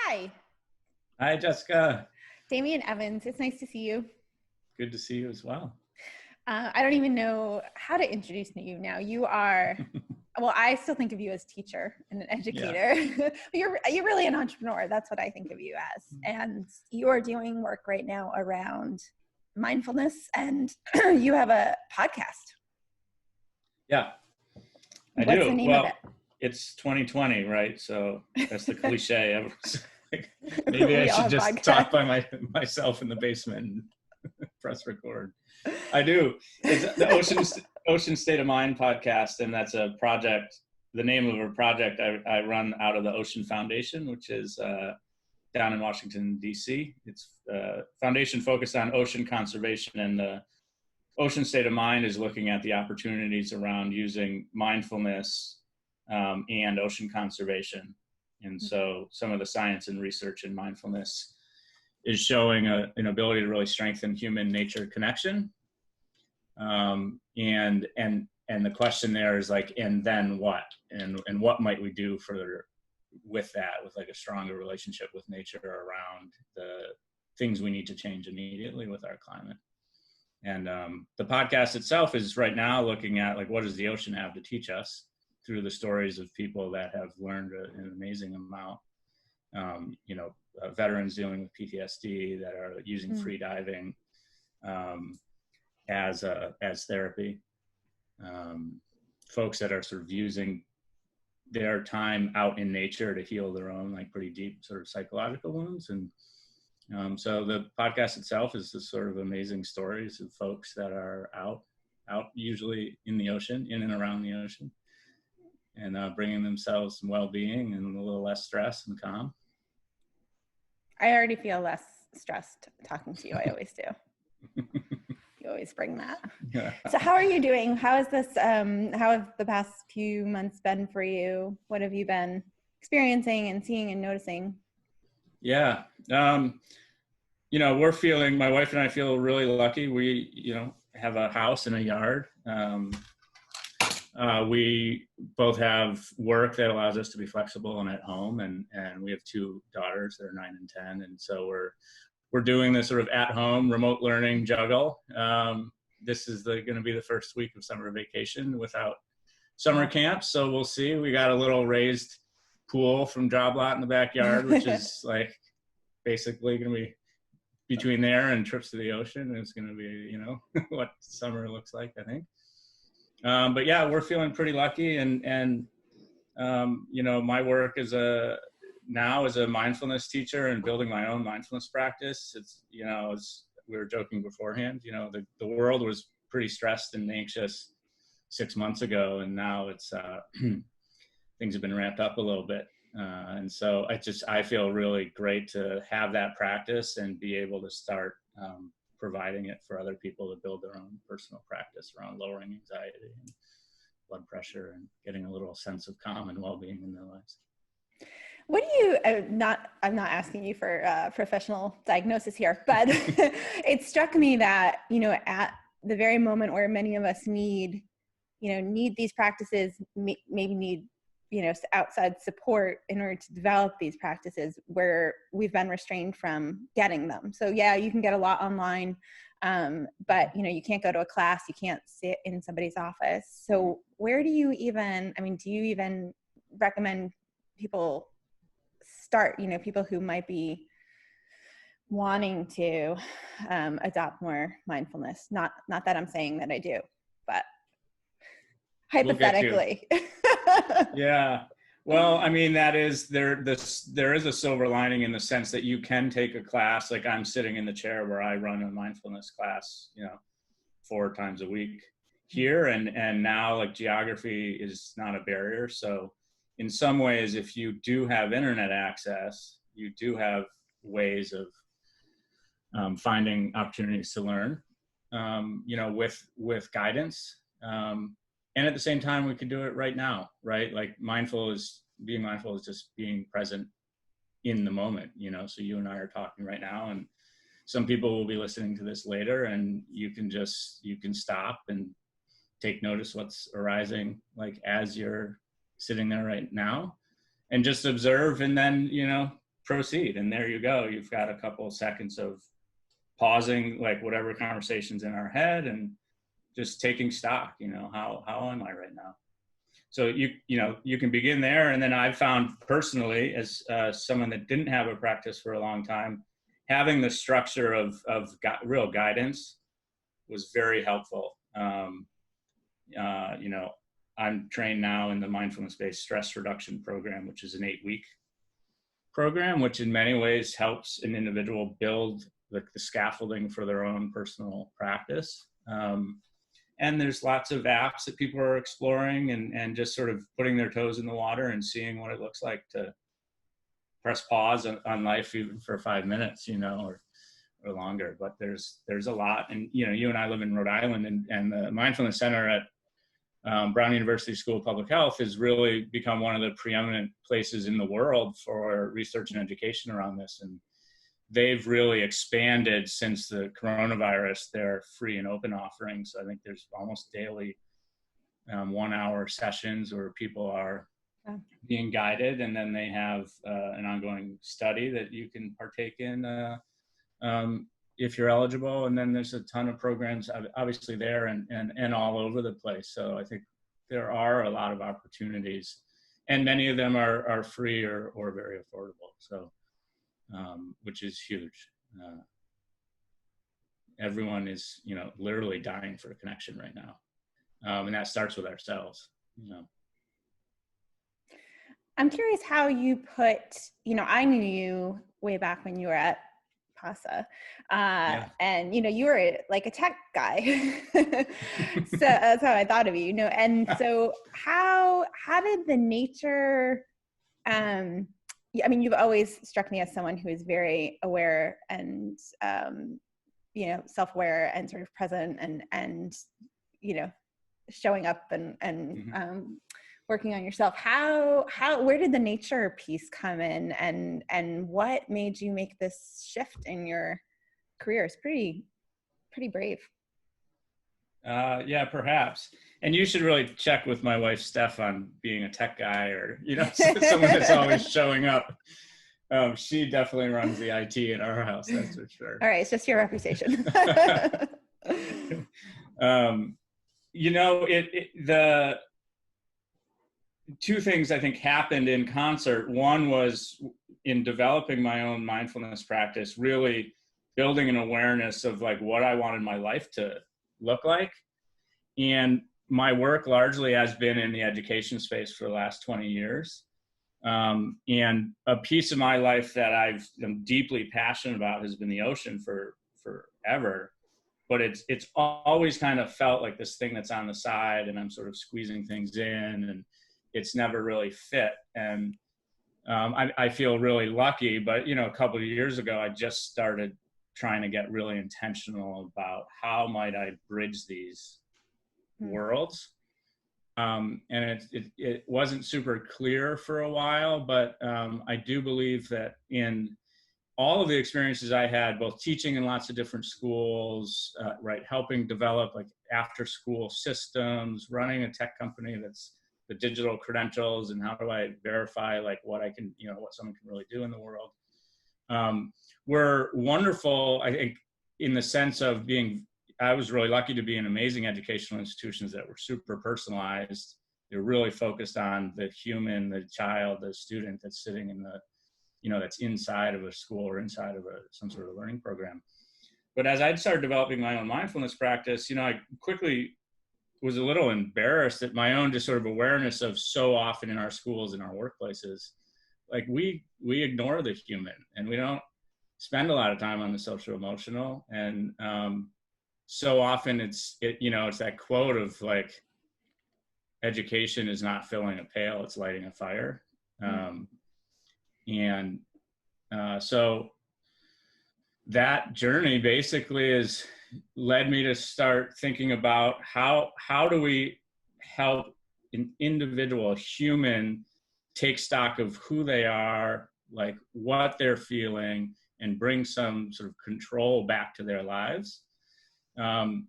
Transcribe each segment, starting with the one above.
Hi, Hi, Jessica. Damian Ewens. It's nice to see you. Good to see you as well. I don't even know how to introduce you now. You are, well, I still think of you as teacher and an educator. Yeah. You're really an entrepreneur. That's what I think of you as. And you are doing work right now around mindfulness, and you have a podcast. Yeah, I do. What's the name of it? It's 2020, right? So that's the cliche. Maybe I should just talk by myself in the basement and press record. I do. It's the Ocean State of Mind podcast, and that's a project. The name of a project I run out of the Ocean Foundation, which is down in Washington, D.C. It's a foundation focused on ocean conservation, and the Ocean State of Mind is looking at the opportunities around using mindfulness and ocean conservation. And so some of the science and research in mindfulness is showing an ability to really strengthen human-nature connection. And the question there is like, and then what? And what might we do with that, with like a stronger relationship with nature around the things we need to change immediately with our climate. And the podcast itself is right now looking at like, what does the ocean have to teach us through the stories of people that have learned an amazing amount. Veterans dealing with PTSD that are using free diving as therapy. Folks that are sort of using their time out in nature to heal their own like pretty deep sort of psychological wounds. And so the podcast itself is this sort of amazing stories of folks that are out usually in the ocean, in and around the ocean, and bringing themselves some well-being and a little less stress and calm. I already feel less stressed talking to you. I always do. You always bring that. Yeah. So how are you doing? How is this, how have the past few months been for you? What have you been experiencing and seeing and noticing? Yeah. We're feeling, my wife and I feel really lucky. We, have a house and a yard. We both have work that allows us to be flexible and at home. And we have two daughters that are 9 and 10. And so we're doing this sort of at home remote learning juggle. This is going to be the first week of summer vacation without summer camp. So we'll see. We got a little raised pool from Job Lot in the backyard, which is like basically going to be between there and trips to the ocean. It's going to be, what summer looks like, I think. But yeah, we're feeling pretty lucky. And my work as a mindfulness teacher and building my own mindfulness practice. It's, as we were joking beforehand, the world was pretty stressed and anxious 6 months ago. And now it's, things have been ramped up a little bit. And so I feel really great to have that practice and be able to start providing it for other people to build their own personal practice around lowering anxiety and blood pressure and getting a little sense of calm and well-being in their lives. What do you, I'm not asking you for professional diagnosis here, but it struck me that, at the very moment where many of us need these practices, maybe need, outside support in order to develop these practices, where we've been restrained from getting them. So yeah, you can get a lot online, but you can't go to a class, you can't sit in somebody's office. So where do you even recommend people start, people who might be wanting to adopt more mindfulness? Not that I'm saying that I do, but hypothetically. Yeah. Well, I mean, there is a silver lining in the sense that you can take a class. Like I'm sitting in the chair where I run a mindfulness class, 4 times a week here. And now like geography is not a barrier. So in some ways, if you do have internet access, you do have ways of finding opportunities to learn, with guidance. And at the same time, we can do it right now, right? Like being mindful is just being present in the moment, so you and I are talking right now, and some people will be listening to this later, and you can stop and take notice what's arising, like as you're sitting there right now, and just observe, and then, proceed. And there you go. You've got a couple of seconds of pausing, like whatever conversation's in our head, and just taking stock, how am I right now? So you can begin there. And then I've found personally, as someone that didn't have a practice for a long time, having the structure of real guidance was very helpful. I'm trained now in the mindfulness-based stress reduction program, which is an 8-week program, which in many ways helps an individual build the scaffolding for their own personal practice. And there's lots of apps that people are exploring and just sort of putting their toes in the water and seeing what it looks like to press pause on life even for 5 minutes, or longer. But there's a lot. And, you and I live in Rhode Island, and the Mindfulness Center at Brown University School of Public Health has really become one of the preeminent places in the world for research and education around this. And they've really expanded since the coronavirus their free and open offerings. I think there's almost daily 1-hour sessions where people are being guided, and then they have an ongoing study that you can partake in if you're eligible. And then there's a ton of programs obviously there and all over the place. So I think there are a lot of opportunities, and many of them are free or very affordable. So which is huge. Everyone is, literally dying for a connection right now. And that starts with ourselves, I'm curious how you put, I knew you way back when you were at PASA, and, you were like a tech guy. So that's how I thought of you, and so how did the nature, you've always struck me as someone who is very aware and, self-aware and sort of present and showing up and working on yourself. Where did the nature piece come in, and what made you make this shift in your career? It's pretty brave. Yeah, perhaps. And you should really check with my wife, Steph, on being a tech guy or, someone that's always showing up. She definitely runs the IT in our house, that's for sure. All right, it's just your reputation. The two things I think happened in concert. One was in developing my own mindfulness practice, really building an awareness of like what I wanted my life to look like. And my work largely has been in the education space for the last 20 years. And a piece of my life that I'm deeply passionate about has been the ocean for forever. But it's always kind of felt like this thing that's on the side, and I'm sort of squeezing things in, and it's never really fit. And I feel really lucky, but a couple of years ago, I just started trying to get really intentional about how might I bridge these worlds. And it wasn't super clear for a while, but I do believe that in all of the experiences I had, both teaching in lots of different schools, helping develop like after school systems, running a tech company that's the digital credentials, and how do I verify like what I can, what someone can really do in the world, were wonderful, I think, in the sense of I was really lucky to be in amazing educational institutions that were super personalized. They're really focused on the human, the child, the student that's sitting in the, that's inside of a school or inside of some sort of learning program. But as I'd started developing my own mindfulness practice, I quickly was a little embarrassed at my own just sort of awareness of so often in our schools and our workplaces, like we ignore the human, and we don't spend a lot of time on the social emotional. And so often it's that quote of like, education is not filling a pail, it's lighting a fire. So that journey basically has led me to start thinking about how do we help an individual, a human, take stock of who they are, like what they're feeling, and bring some sort of control back to their lives. And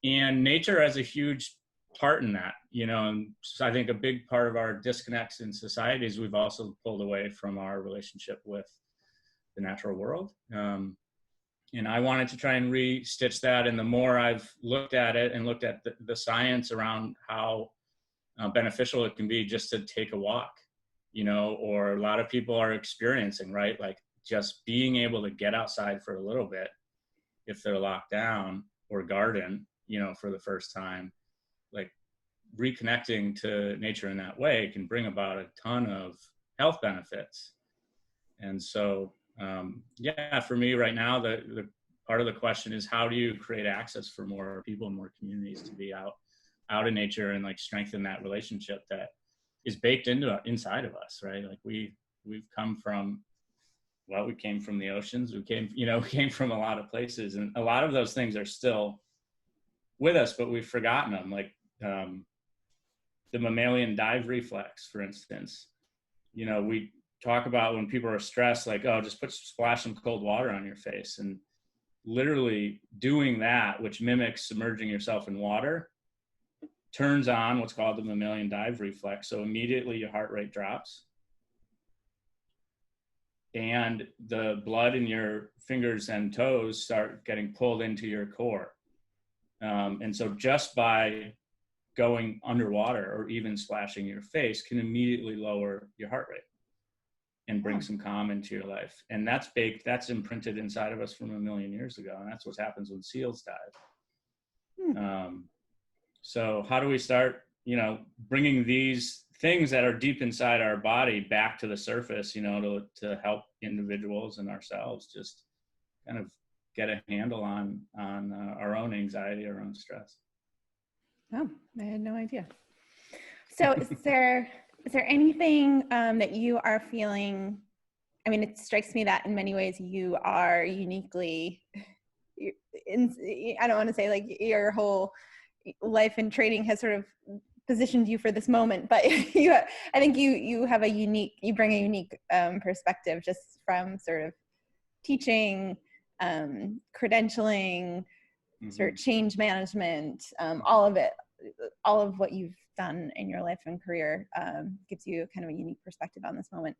nature has a huge part in that, and so I think a big part of our disconnects in society is we've also pulled away from our relationship with the natural world. And I wanted to try and re-stitch that. And the more I've looked at it and looked at the science around how beneficial it can be just to take a walk, or a lot of people are experiencing, right? Like just being able to get outside for a little bit if they're locked down, or garden, for the first time, like reconnecting to nature in that way can bring about a ton of health benefits. And so, for me right now, the part of the question is, how do you create access for more people and more communities to be out in nature and like strengthen that relationship that is baked inside of us, right? Like we've come from, we came from the oceans, we came from a lot of places, and a lot of those things are still with us, but we've forgotten them. Like the mammalian dive reflex, for instance. We talk about when people are stressed, like, oh, just splash some cold water on your face. And literally doing that, which mimics submerging yourself in water, turns on what's called the mammalian dive reflex. So immediately your heart rate drops and the blood in your fingers and toes start getting pulled into your core. And so just by going underwater or even splashing your face can immediately lower your heart rate and bring some calm into your life. And that's imprinted inside of us from 1 million years ago. And that's what happens when seals dive. So how do we start, bringing these things that are deep inside our body back to the surface, to help individuals and ourselves just kind of get a handle on our own anxiety, our own stress. Oh, I had no idea. So is there anything that you are feeling? I mean, it strikes me that in many ways you are uniquely, I don't want to say like your whole life and training has sort of positioned you for this moment, but I think you bring a unique perspective just from sort of teaching, credentialing, sort of change management, all of what you've done in your life and career gives you kind of a unique perspective on this moment.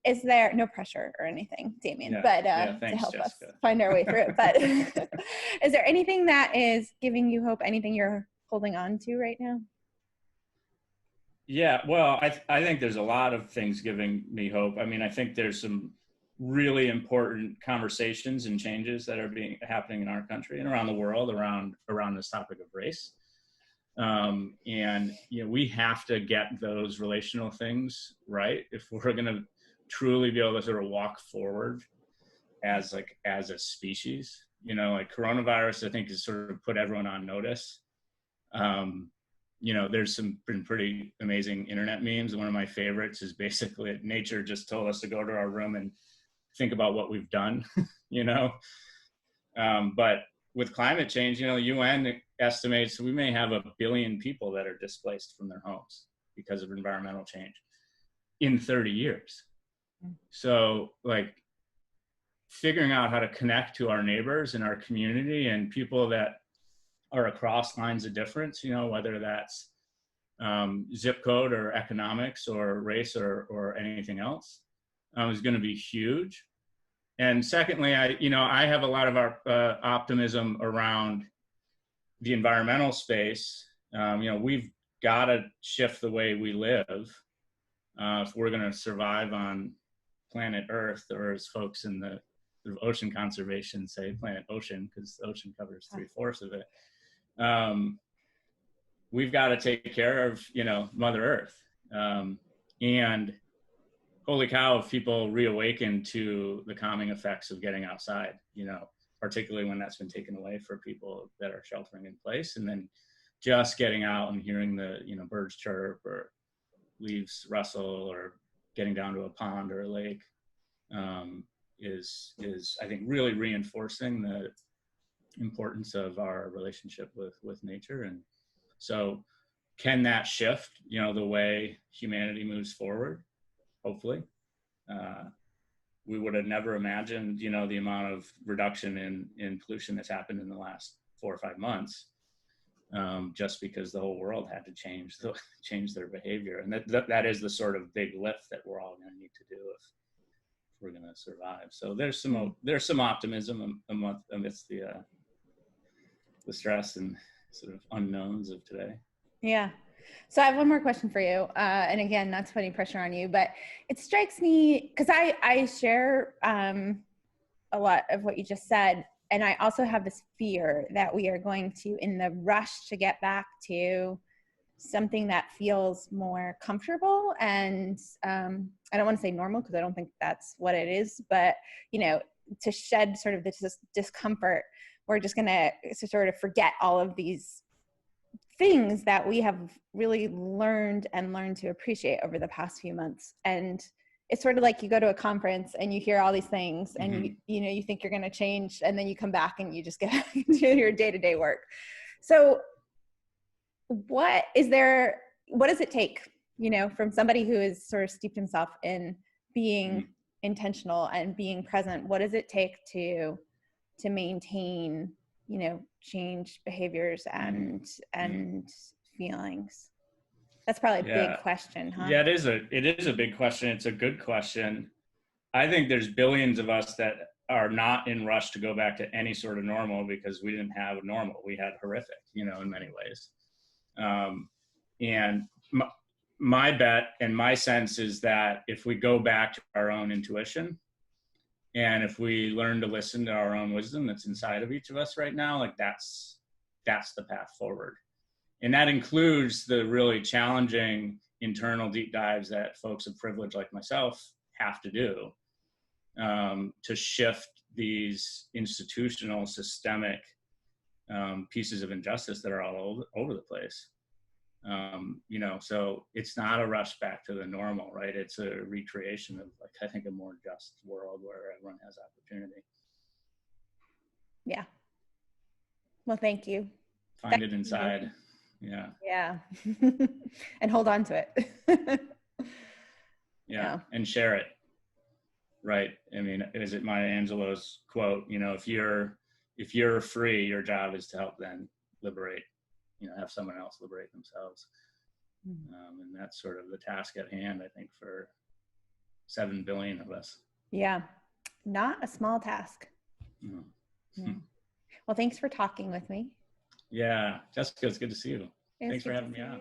Is there no pressure or anything, Damian, but thanks, to help Jessica. Us find our way through it. But is there anything that is giving you hope, anything you're holding on to right now? Yeah, well, I think there's a lot of things giving me hope. I mean, I think there's some really important conversations and changes that are happening in our country and around the world around this topic of race. And, we have to get those relational things right if we're going to truly be able to sort of walk forward as a species. Like coronavirus, I think, has sort of put everyone on notice. There's been pretty amazing internet memes. And one of my favorites is basically nature just told us to go to our room and think about what we've done, but with climate change, the UN estimates we may have 1 billion people that are displaced from their homes because of environmental change in 30 years. So like figuring out how to connect to our neighbors and our community and people that are across lines of difference, whether that's zip code or economics or race or anything else, is going to be huge. And secondly, I have a lot of our optimism around the environmental space. We've got to shift the way we live if we're going to survive on planet Earth, or as folks in the ocean conservation say, planet ocean, because the ocean covers 3/4 of it. We've got to take care of, Mother Earth. And holy cow, if people reawaken to the calming effects of getting outside, particularly when that's been taken away for people that are sheltering in place, and then just getting out and hearing the, birds chirp or leaves rustle or getting down to a pond or a lake is I think really reinforcing the importance of our relationship with nature. And so can that shift, the way humanity moves forward? Hopefully. We would have never imagined, the amount of reduction in pollution that's happened in the last 4 or 5 months, just because the whole world had to change their behavior. And that is the sort of big lift that we're all going to need to do if we're going to survive. So there's some optimism amidst the stress and sort of unknowns of today. Yeah. So I have one more question for you. And again, not to put any pressure on you, but it strikes me, because I share a lot of what you just said. And I also have this fear that we are going to, in the rush to get back to something that feels more comfortable and I don't want to say normal because I don't think that's what it is, but to shed sort of this discomfort, we're just going to sort of forget all of these things that we have really learned to appreciate over the past few months. And it's sort of like you go to a conference and you hear all these things and you think you're going to change, and then you come back and you just get into your day-to-day work. So what does it take, from somebody who is sort of steeped himself in being intentional and being present? What does it take to maintain, change behaviors and feelings? That's probably a big question, huh? Yeah, it is a big question. It's a good question. I think there's billions of us that are not in rush to go back to any sort of normal because we didn't have a normal. We had horrific, in many ways. And my bet and my sense is that if we go back to our own intuition, and if we learn to listen to our own wisdom that's inside of each of us right now, like that's the path forward. And that includes the really challenging internal deep dives that folks of privilege like myself have to do to shift these institutional, systemic pieces of injustice that are all over the place. So it's not a rush back to the normal, right? It's a recreation of, I think, a more just world where everyone has opportunity. Yeah. Well, thank you. Find it inside. Yeah. Yeah. And hold on to it. Yeah. And share it. Right. I mean, is it Maya Angelou's quote, if you're free, your job is to help them liberate, have someone else liberate themselves. And that's sort of the task at hand, I think, for 7 billion of us. Yeah. Not a small task. No. Yeah. Well, thanks for talking with me. Yeah. Jessica, it's good to see you. Thanks for having me on.